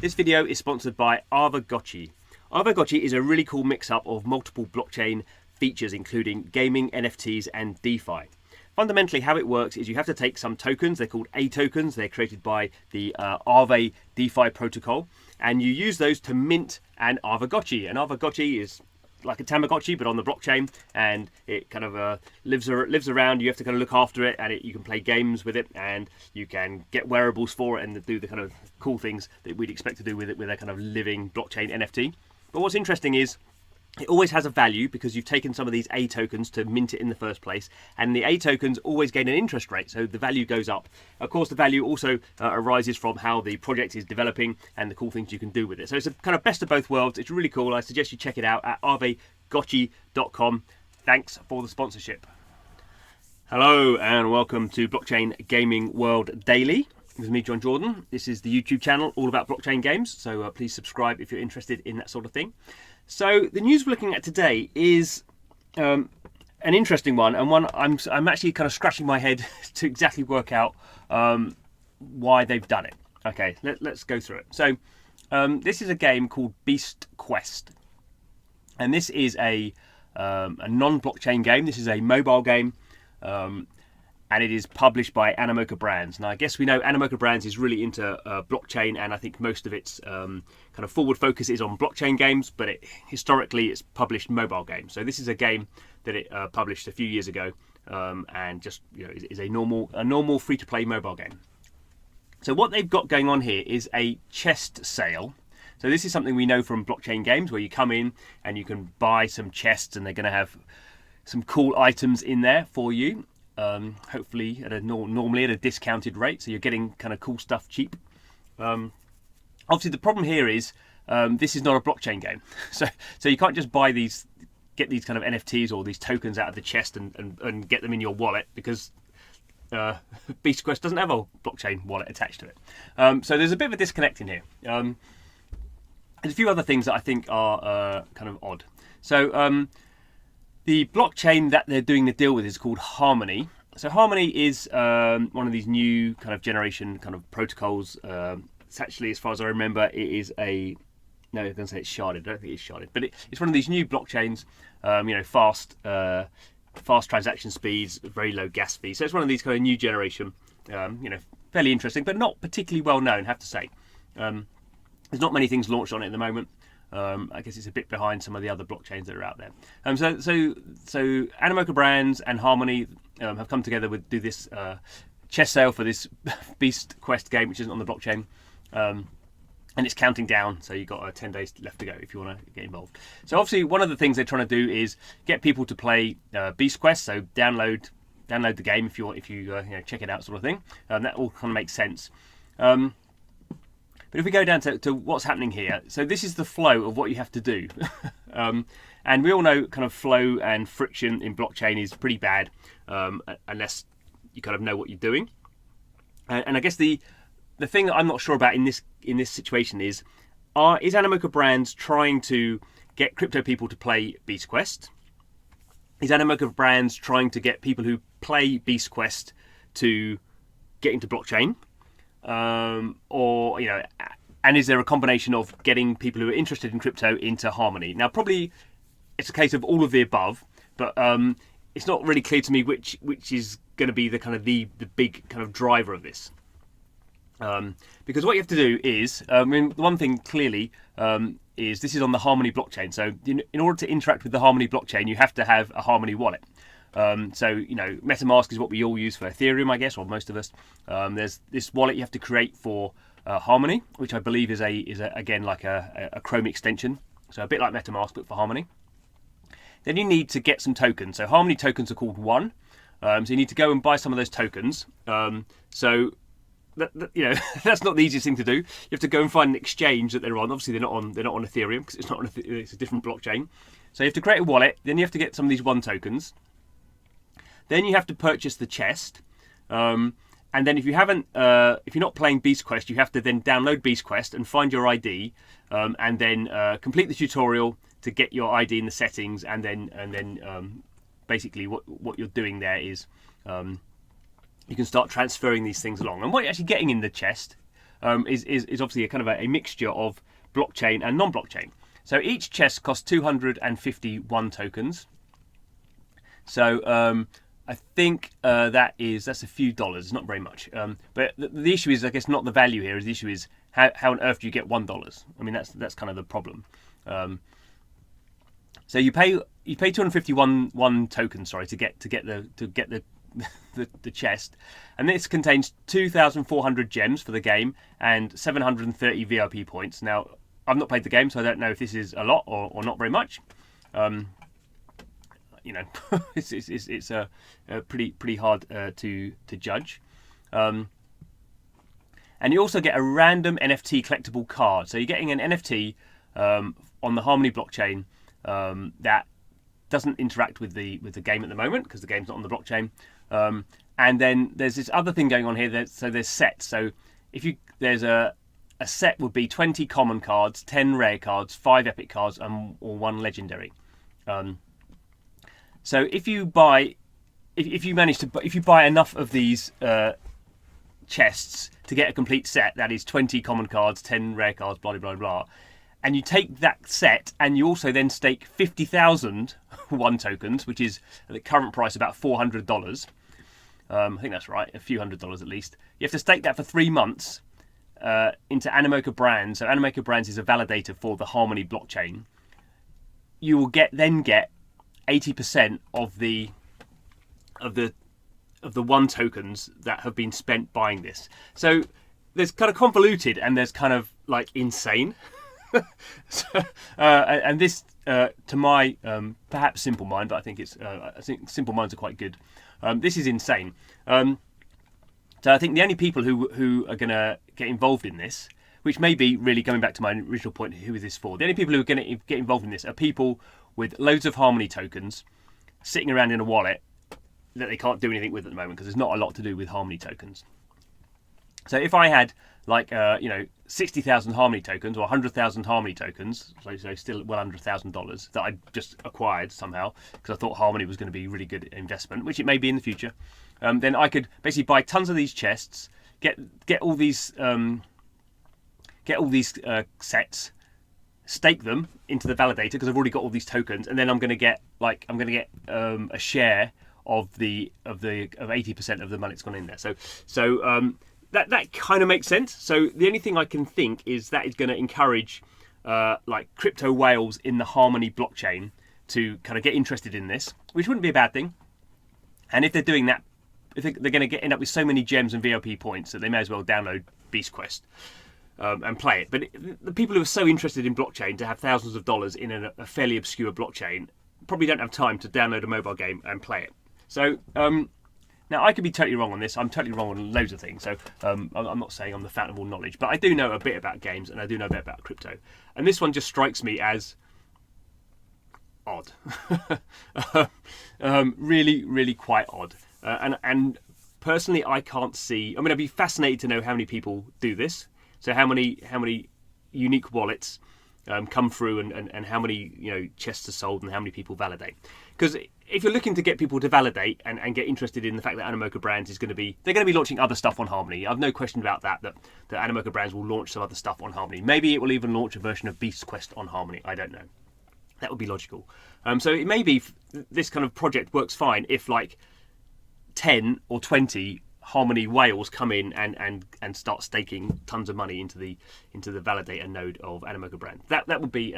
This video is sponsored by Aavegotchi. Aavegotchi is a really cool mix-up of multiple blockchain features including gaming, NFTs and DeFi. Fundamentally how it works is you have to take some tokens, they're called A tokens, they're created by the Aave DeFi protocol, and you use those to mint an Aavegotchi. An Aavegotchi is like a Tamagotchi but on the blockchain, and it kind of lives around. You have to kind of look after it, and you can play games with it, and you can get wearables for it and do the kind of cool things that we'd expect to do with it with a kind of living blockchain NFT. But what's interesting is it always has a value because you've taken some of these A tokens to mint it in the first place, and the A tokens always gain an interest rate, so the value goes up. Of course, the value also arises from how the project is developing and the cool things you can do with it. So it's a kind of best of both worlds. It's really cool. I suggest you check it out at aavegotchi.com. Thanks for the sponsorship. Hello and welcome to Blockchain Gaming World Daily. This is me, John Jordan. This is the YouTube channel all about blockchain games, so please subscribe if you're interested in that sort of thing. So the news we're looking at today is an interesting one, and one I'm actually kind of scratching my head to exactly work out why they've done it. Okay, let's go through it. So this is a game called Beast Quest, and this is a non-blockchain game. This is a mobile game, and it is published by Animoca Brands. Now, I guess we know Animoca Brands is really into blockchain, and I think most of its kind of forward focus is on blockchain games, but historically it's published mobile games. So this is a game that it published a few years ago, and just is a normal free-to-play mobile game. So what they've got going on here is a chest sale. So this is something we know from blockchain games, where you come in and you can buy some chests, and they're going to have some cool items in there for you. Hopefully normally at a discounted rate, so you're getting kind of cool stuff cheap. Obviously the problem here is this is not a blockchain game, so you can't just get these kind of NFTs or these tokens out of the chest and get them in your wallet, because Beast Quest doesn't have a blockchain wallet attached to it. So there's a bit of a disconnect in here. There's a few other things that I think are kind of odd. So the blockchain that they're doing the deal with is called Harmony. So Harmony is one of these new kind of generation kind of protocols. It's actually, as far as I remember, it is a... No, I was going to say it's sharded. I don't think it's sharded. But it's one of these new blockchains, fast transaction speeds, very low gas fees. So it's one of these kind of new generation, fairly interesting, but not particularly well known, I have to say. There's not many things launched on it at the moment. I guess it's a bit behind some of the other blockchains that are out there. So Animoca Brands and Harmony have come together to do this chest sale for this Beast Quest game, which isn't on the blockchain, and it's counting down. So you've got 10 days left to go if you want to get involved. So obviously one of the things they're trying to do is get people to play Beast Quest. So download the game if you check it out, sort of thing. That all kind of makes sense. But if we go down to what's happening here, so this is the flow of what you have to do. And we all know kind of flow and friction in blockchain is pretty bad unless you kind of know what you're doing. And I guess the thing that I'm not sure about in this situation is Animoca Brands trying to get crypto people to play Beast Quest? Is Animoca Brands trying to get people who play Beast Quest to get into blockchain? And is there a combination of getting people who are interested in crypto into Harmony? Now, probably it's a case of all of the above, but it's not really clear to me which is going to be the kind of the big kind of driver of this. Because what you have to do is, the one thing clearly is this is on the Harmony blockchain. So in order to interact with the Harmony blockchain, you have to have a Harmony wallet. So MetaMask is what we all use for Ethereum, I guess, or most of us. There's this wallet you have to create for Harmony, which I believe is again like a Chrome extension, so a bit like MetaMask but for Harmony. Then you need to get some tokens. So Harmony tokens are called One. So you need to go and buy some of those tokens. So that's not the easiest thing to do. You have to go and find an exchange that they're on. Obviously they're not on Ethereum because it's a different blockchain. So you have to create a wallet. Then you have to get some of these One tokens. Then you have to purchase the chest. And then if you're not playing Beast Quest, you have to then download Beast Quest and find your ID, and then complete the tutorial to get your ID in the settings, and then basically what you're doing there is you can start transferring these things along. And what you're actually getting in the chest is obviously a kind of a mixture of blockchain and non-blockchain. So each chest costs 251 tokens. So I think that's a few dollars. It's not very much. But the issue is, I guess, not the value here. The issue is how on earth do you get $1? I mean, that's kind of the problem. So you pay 251 tokens, sorry, to get the chest, and this contains 2,400 gems for the game and 730 VIP points. Now, I've not played the game, so I don't know if this is a lot or not very much. It's a pretty hard to judge. And you also get a random NFT collectible card. So you're getting an NFT on the Harmony blockchain that doesn't interact with the game at the moment because the game's not on the blockchain. And then there's this other thing going on here. So there's sets. So there's a set would be 20 common cards, 10 rare cards, 5 epic cards, or 1 legendary. So if you buy enough of these chests to get a complete set, that is 20 common cards, 10 rare cards, blah blah blah, and you take that set and you also then stake 50,000 one tokens, which is at the current price about $400. I think that's right, a few $100s at least. You have to stake that for 3 months into Animoca Brands. So Animoca Brands is a validator for the Harmony blockchain. You will get 80% of the one tokens that have been spent buying this. So there's kind of convoluted and there's kind of like insane. And this, to my perhaps simple mind, but I think simple minds are quite good. This is insane. So I think the only people who are going to get involved in this, which may be really coming back to my original point, who is this for? The only people who are going to get involved in this are people with loads of Harmony tokens sitting around in a wallet that they can't do anything with at the moment because there's not a lot to do with Harmony tokens. So if I had 60,000 Harmony tokens or 100,000 Harmony tokens, so still well under $1,000 that I just acquired somehow because I thought Harmony was going to be a really good investment, which it may be in the future, then I could basically buy tons of these chests, get all these sets, stake them into the validator because I've already got all these tokens, and then I'm going to get a share of 80% of the money that's gone in there. So that kind of makes sense. So the only thing I can think is that is going to encourage crypto whales in the Harmony blockchain to kind of get interested in this, which wouldn't be a bad thing. And if they're doing that, I think they're going to end up with so many gems and VIP points that they may as well download Beast Quest and play it. But the people who are so interested in blockchain to have thousands of dollars in a fairly obscure blockchain probably don't have time to download a mobile game and play it. So now I could be totally wrong on this. I'm totally wrong on loads of things. So I'm not saying I'm the fountain of all knowledge, but I do know a bit about games and I do know a bit about crypto. And this one just strikes me as odd. Really, really quite odd. And personally, I can't see. I mean, I'd be fascinated to know how many people do this. So how many unique wallets come through, and how many chests are sold, and how many people validate. Because if you're looking to get people to validate and get interested in the fact that Animoca Brands they're going to be launching other stuff on Harmony. I've no question about that Animoca Brands will launch some other stuff on Harmony. Maybe it will even launch a version of Beast Quest on Harmony. I don't know. That would be logical. So it may be this kind of project works fine if 10 or 20 Harmony whales come in and start staking tons of money into the validator node of Animoca Brand. That would be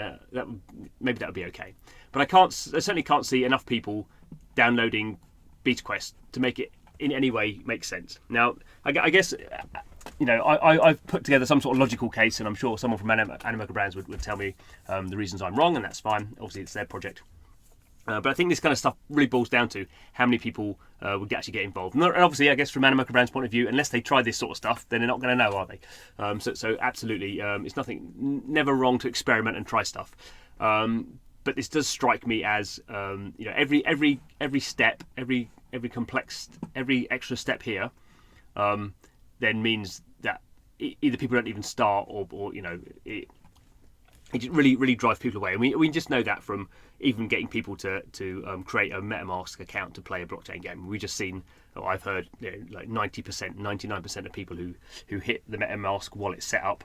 maybe that would be okay. But I certainly can't see enough people downloading Beast Quest to make it in any way make sense. Now I guess I've put together some sort of logical case, and I'm sure someone from Animoca Brands would tell me the reasons I'm wrong, and that's fine. Obviously, it's their project. But I think this kind of stuff really boils down to how many people would actually get involved. And obviously, I guess from Animoca Brand's point of view, unless they try this sort of stuff, then they're not going to know, are they? So absolutely, it's never wrong to experiment and try stuff. But this does strike me as every step, every extra step here, then means that either people don't even start, or it just really drives people away. And we just know that from even getting people to create a MetaMask account to play a blockchain game. We've just seen, or I've heard, like 90%, 99% of people who hit the MetaMask wallet setup,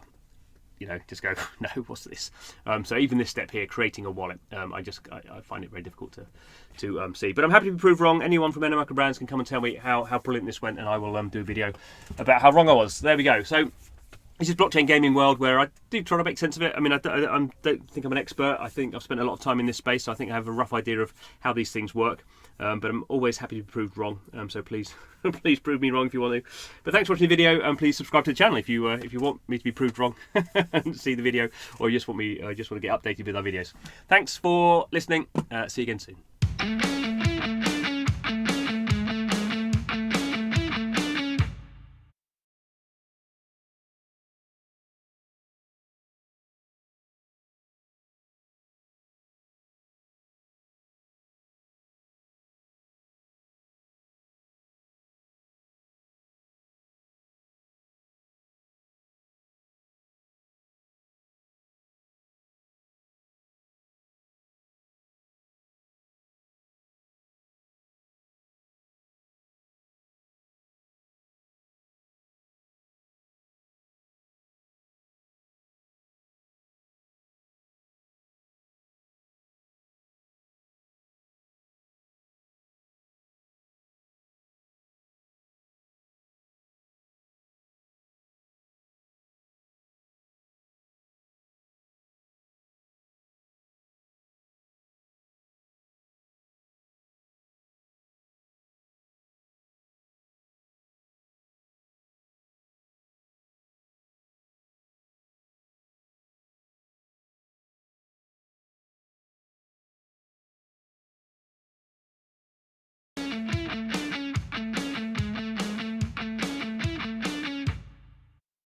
just go, no, what's this? So even this step here, creating a wallet, I find it very difficult to see. But I'm happy to be proved wrong. Anyone from NMAC Brands can come and tell me how brilliant this went, and I will do a video about how wrong I was. There we go. So this is blockchain gaming world, where I do try to make sense of it. I mean, I don't think I'm an expert. I think I've spent a lot of time in this space, so I think I have a rough idea of how these things work. But I'm always happy to be proved wrong. So please, please prove me wrong if you want to. But thanks for watching the video, and please subscribe to the channel if you want me to be proved wrong and see the video, or you just want to get updated with our videos. Thanks for listening. See you again soon.